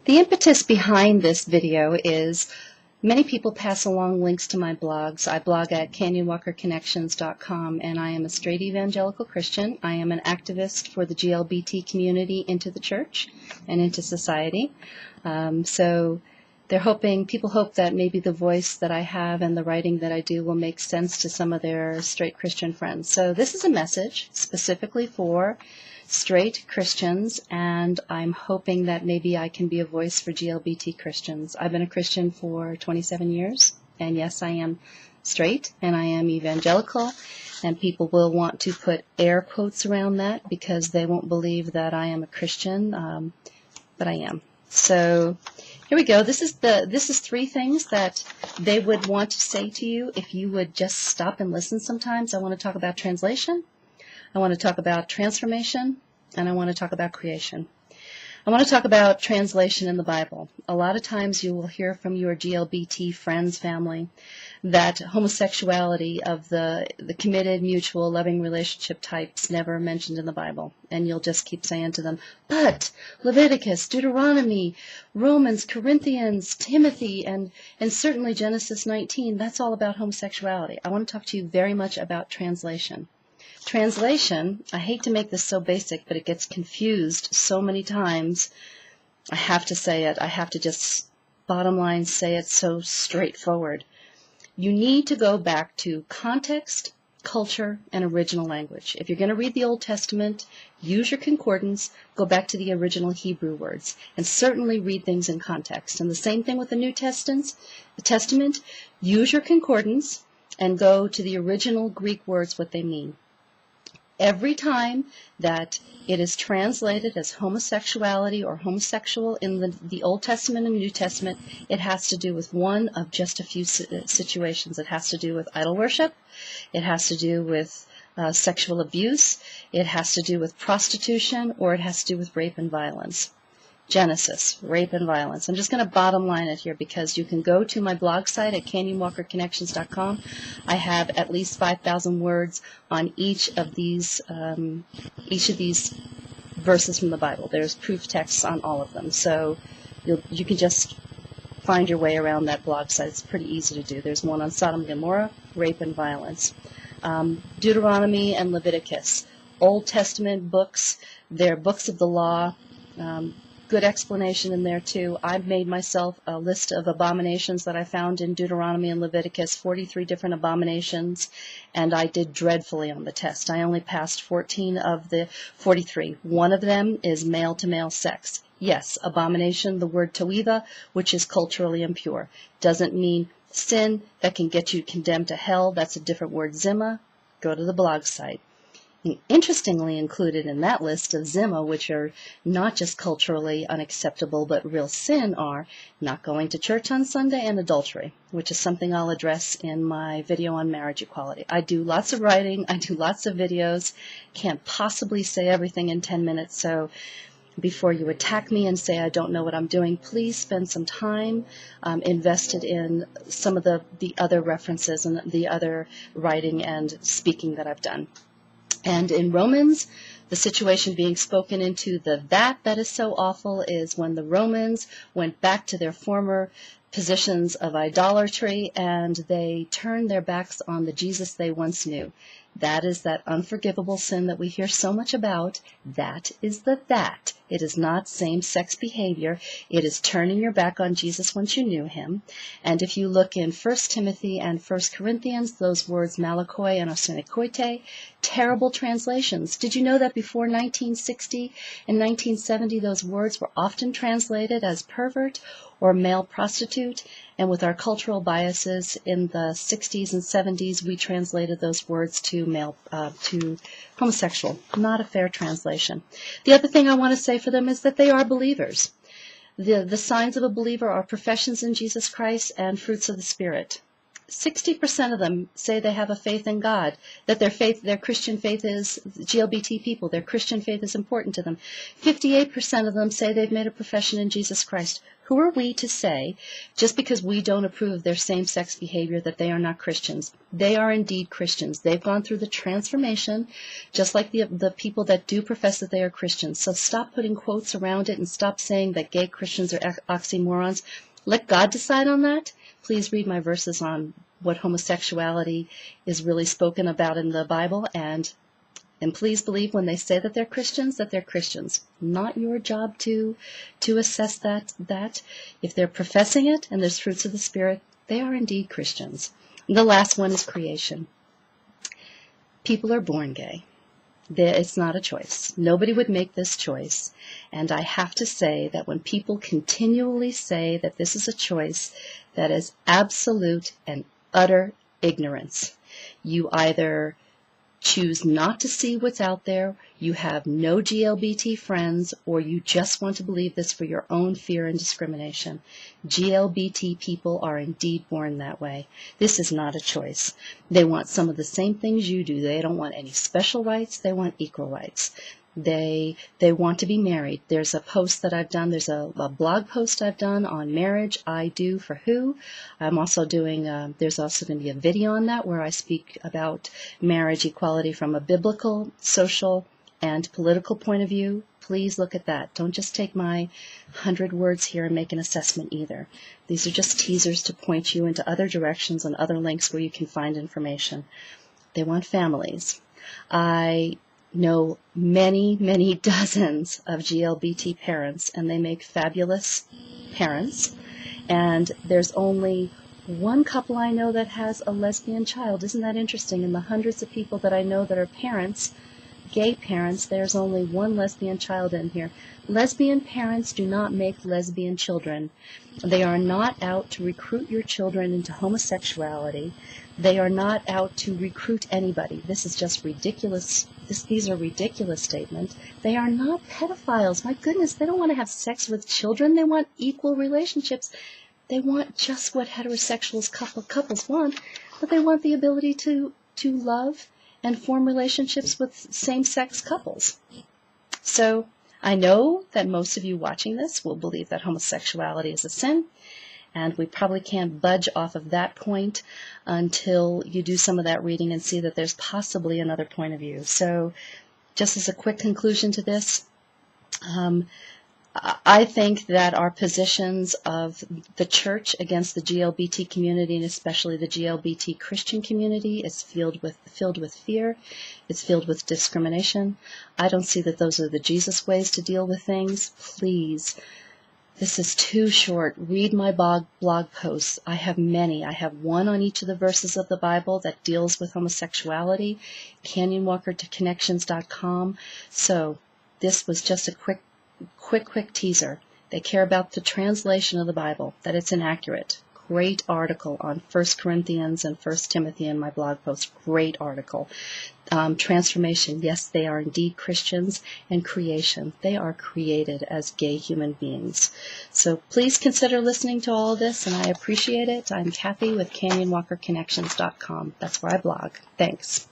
The impetus behind this video is many people pass along links to my blogs. I blog at canyonwalkerconnections.com, and I am a straight evangelical Christian. I am an activist for the GLBT community into the church and into society. So people hope that maybe the voice that I have and the writing that I do will make sense to some of their straight Christian friends. So this is a message specifically for straight Christians, and I'm hoping that maybe I can be a voice for GLBT Christians. I've been a Christian for 27 years, and yes, I am straight, and I am evangelical, and people will want to put air quotes around that because they won't believe that I am a Christian, but I am. So here we go. This is 3 things that they would want to say to you if you would just stop and listen sometimes. I want to talk about translation, I want to talk about transformation, and I want to talk about creation. I want to talk about translation in the Bible. A lot of times you will hear from your GLBT friends, family, that homosexuality of the committed, mutual, loving relationship types never mentioned in the Bible. And you'll just keep saying to them, but Leviticus, Deuteronomy, Romans, Corinthians, Timothy, and certainly Genesis 19, that's all about homosexuality. I want to talk to you very much about translation. Translation, I hate to make this so basic, but it gets confused so many times. I have to say it. I have to just bottom line say it so straightforward. You need to go back to context, culture, and original language. If you're going to read the Old Testament, use your concordance, go back to the original Hebrew words, and certainly read things in context. And the same thing with the New Testament. Use your concordance and go to the original Greek words, what they mean. Every time that it is translated as homosexuality or homosexual in the Old Testament and New Testament, it has to do with one of just a few situations. It has to do with idol worship. It has to do with sexual abuse. It has to do with prostitution, or it has to do with rape and violence. Genesis, rape and violence. I'm just going to bottom line it here because you can go to my blog site at canyonwalkerconnections.com. I have at least 5,000 words on each of these verses from the Bible. There's proof texts on all of them. So you can just find your way around that blog site. It's pretty easy to do. There's one on Sodom and Gomorrah, rape and violence. Deuteronomy and Leviticus, Old Testament books. They're books of the law. Good explanation in there too. I've made myself a list of abominations that I found in Deuteronomy and Leviticus, 43 different abominations, and I did dreadfully on the test. I only passed 14 of the 43. One of them is male-to-male sex. Yes, abomination, the word toiva, which is culturally impure. Doesn't mean sin that can get you condemned to hell. That's a different word, zimma. Go to the blog site. Interestingly included in that list of zimma, which are not just culturally unacceptable but real sin, are not going to church on Sunday and adultery, which is something I'll address in my video on marriage equality. I do lots of writing, I do lots of videos, can't possibly say everything in 10 minutes, so before you attack me and say I don't know what I'm doing, please spend some time invested in some of the other references and the other writing and speaking that I've done. And in Romans, the situation being spoken into that is so awful is when the Romans went back to their former positions of idolatry and they turned their backs on the Jesus they once knew. That is that unforgivable sin that we hear so much about. That is that. It is not same-sex behavior. It is turning your back on Jesus once you knew him. And if you look in 1 Timothy and 1 Corinthians, those words malakoi and osenekoite, terrible translations. Did you know that before 1960 and 1970, those words were often translated as pervert or male prostitute? And with our cultural biases in the 60s and 70s, we translated those words to homosexual. Not a fair translation. The other thing I want to say for them is that they are believers. The signs of a believer are professions in Jesus Christ and fruits of the Spirit. 60% of them say they have a faith in God, that their Christian faith is GLBT people, their Christian faith is important to them. 58% of them say they've made a profession in Jesus Christ. Who are we to say, just because we don't approve of their same-sex behavior, that they are not Christians? They are indeed Christians. They've gone through the transformation, just like the people that do profess that they are Christians. So stop putting quotes around it and stop saying that gay Christians are oxymorons. Let God decide on that. Please read my verses on what homosexuality is really spoken about in the Bible, and please believe when they say that they're Christians, that they're Christians. Not your job to assess that. If they're professing it and there's fruits of the Spirit, they are indeed Christians. And the last one is creation. People are born gay. It's not a choice. Nobody would make this choice. And I have to say that when people continually say that this is a choice, that is absolute and utter ignorance. You either choose not to see what's out there, you have no GLBT friends, or you just want to believe this for your own fear and discrimination. GLBT people are indeed born that way. This is not a choice. They want some of the same things you do. They don't want any special rights. They want equal rights. They want to be married. There's a post that I've done. There's a blog post I've done on marriage. I do for who. I'm also doing, there's also going to be a video on that where I speak about marriage equality from a biblical, social, and political point of view. Please look at that. Don't just take my 100 words here and make an assessment either. These are just teasers to point you into other directions and other links where you can find information. They want families. I know many, many dozens of GLBT parents, and they make fabulous parents. And there's only one couple I know that has a lesbian child. Isn't that interesting? In the hundreds of people that I know that are parents, gay parents, there's only one lesbian child in here. Lesbian parents do not make lesbian children. They are not out to recruit your children into homosexuality. They are not out to recruit anybody. This is just ridiculous. These are ridiculous statements. They are not pedophiles. My goodness, they don't want to have sex with children. They want equal relationships. They want just what heterosexual couples want, but they want the ability to love and form relationships with same-sex couples. So I know that most of you watching this will believe that homosexuality is a sin, and we probably can't budge off of that point until you do some of that reading and see that there's possibly another point of view. So just as a quick conclusion to this, I think that our positions of the church against the GLBT community, and especially the GLBT Christian community, is filled with fear. It's filled with discrimination. I don't see that those are the Jesus ways to deal with things. Please, this is too short. Read my blog posts. I have many. I have one on each of the verses of the Bible that deals with homosexuality, CanyonWalkerConnections.com. So this was just a quick teaser. They care about the translation of the Bible, that it's inaccurate. Great article on 1 Corinthians and 1 Timothy in my blog post. Great article. Transformation. Yes, they are indeed Christians. And creation. They are created as gay human beings. So please consider listening to all of this, and I appreciate it. I'm Kathy with CanyonWalkerConnections.com. That's where I blog. Thanks.